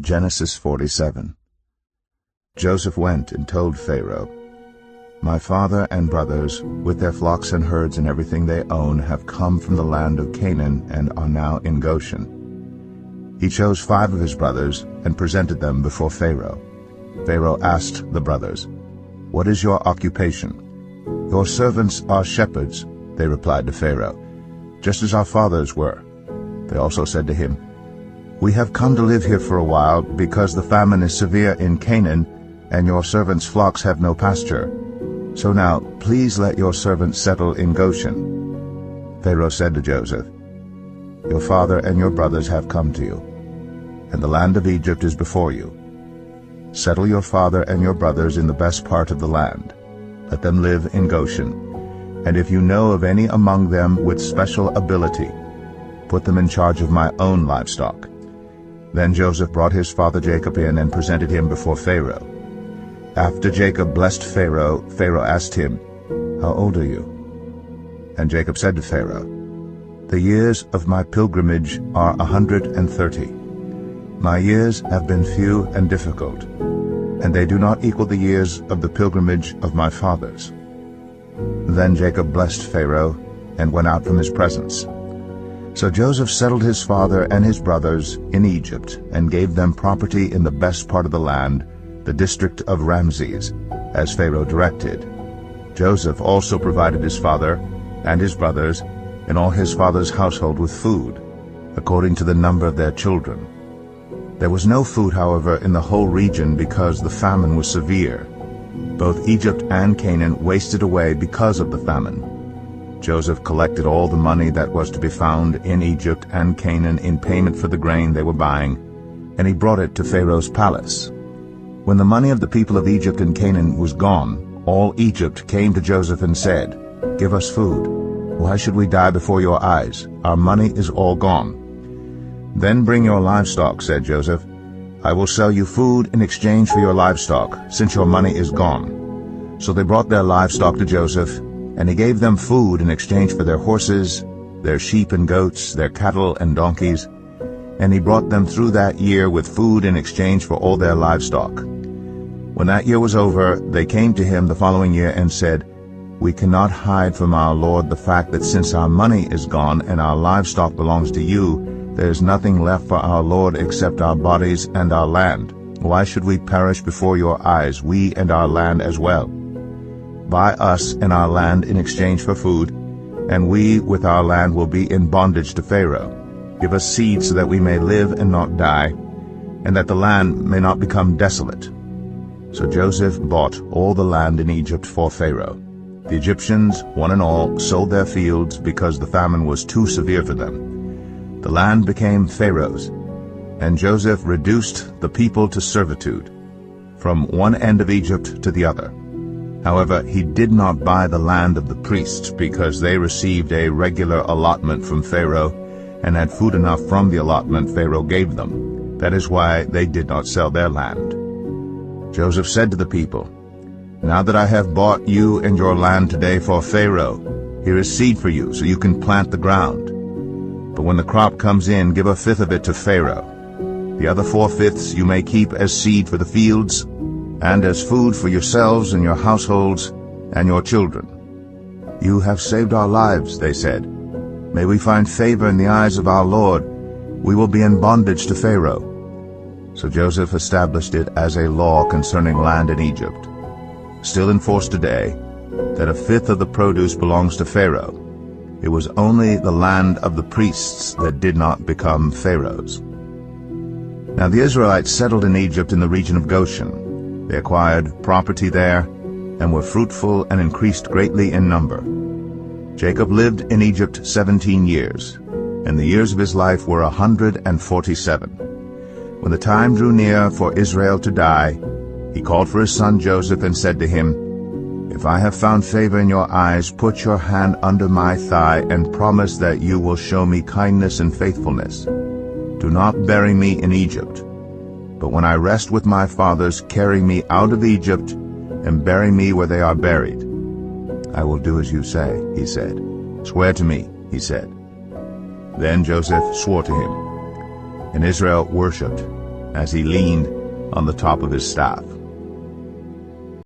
Genesis 47. Joseph went and told Pharaoh, "My father and brothers, with their flocks and herds and everything they own, have come from the land of Canaan and are now in Goshen." He chose 5 of his brothers and presented them before Pharaoh. Pharaoh asked the brothers, "What is your occupation?" "Your servants are shepherds," they replied to Pharaoh, "just as our fathers were." They also said to him, "We have come to live here for a while because the famine is severe in Canaan, and your servants' flocks have no pasture. So now please let your servants settle in Goshen." Pharaoh said to Joseph, "Your father and your brothers have come to you, and the land of Egypt is before you. Settle your father and your brothers in the best part of the land. Let them live in Goshen, and if you know of any among them with special ability, put them in charge of my own livestock." Then Joseph brought his father Jacob in and presented him before Pharaoh. After Jacob blessed Pharaoh, Pharaoh asked him, "How old are you?" And Jacob said to Pharaoh, "The years of my pilgrimage are 130. My years have been few and difficult, and they do not equal the years of the pilgrimage of my fathers." Then Jacob blessed Pharaoh and went out from his presence. So Joseph settled his father and his brothers in Egypt and gave them property in the best part of the land, the district of Ramses, as Pharaoh directed. Joseph also provided his father and his brothers and all his father's household with food, according to the number of their children. There was no food, however, in the whole region because the famine was severe. Both Egypt and Canaan wasted away because of the famine. Joseph collected all the money that was to be found in Egypt and Canaan in payment for the grain they were buying, and he brought it to Pharaoh's palace. When the money of the people of Egypt and Canaan was gone, all Egypt came to Joseph and said, "Give us food. Why should we die before your eyes? Our money is all gone." "Then bring your livestock," said Joseph. "I will sell you food in exchange for your livestock, since your money is gone." So they brought their livestock to Joseph, and he gave them food in exchange for their horses, their sheep and goats, their cattle and donkeys, and he brought them through that year with food in exchange for all their livestock. When that year was over, they came to him the following year and said, "We cannot hide from our Lord the fact that since our money is gone and our livestock belongs to you, there is nothing left for our Lord except our bodies and our land. Why should we perish before your eyes, we and our land as well? Buy us and our land in exchange for food, and we with our land will be in bondage to Pharaoh. Give us seed so that we may live and not die, and that the land may not become desolate." So Joseph bought all the land in Egypt for Pharaoh. The Egyptians, one and all, sold their fields because the famine was too severe for them. The land became Pharaoh's, and Joseph reduced the people to servitude, from one end of Egypt to the other. However, he did not buy the land of the priests because they received a regular allotment from Pharaoh and had food enough from the allotment Pharaoh gave them. That is why they did not sell their land. Joseph said to the people, "Now that I have bought you and your land today for Pharaoh, here is seed for you so you can plant the ground. But when the crop comes in, give 1/5 of it to Pharaoh. The other 4/5 you may keep as seed for the fields, and as food for yourselves and your households and your children." "You have saved our lives," they said. "May we find favor in the eyes of our Lord. We will be in bondage to Pharaoh." So Joseph established it as a law concerning land in Egypt, still in force today, that 1/5 of the produce belongs to Pharaoh. It was only the land of the priests that did not become Pharaoh's. Now the Israelites settled in Egypt in the region of Goshen. They acquired property there and were fruitful and increased greatly in number. Jacob lived in Egypt 17 years, and the years of his life were 147. When the time drew near for Israel to die, he called for his son Joseph and said to him, "If I have found favor in your eyes, put your hand under my thigh and promise that you will show me kindness and faithfulness. Do not bury me in Egypt. But when I rest with my fathers, carry me out of Egypt and bury me where they are buried." "I will do as you say," he said. "Swear to me," he said. Then Joseph swore to him, and Israel worshipped as he leaned on the top of his staff.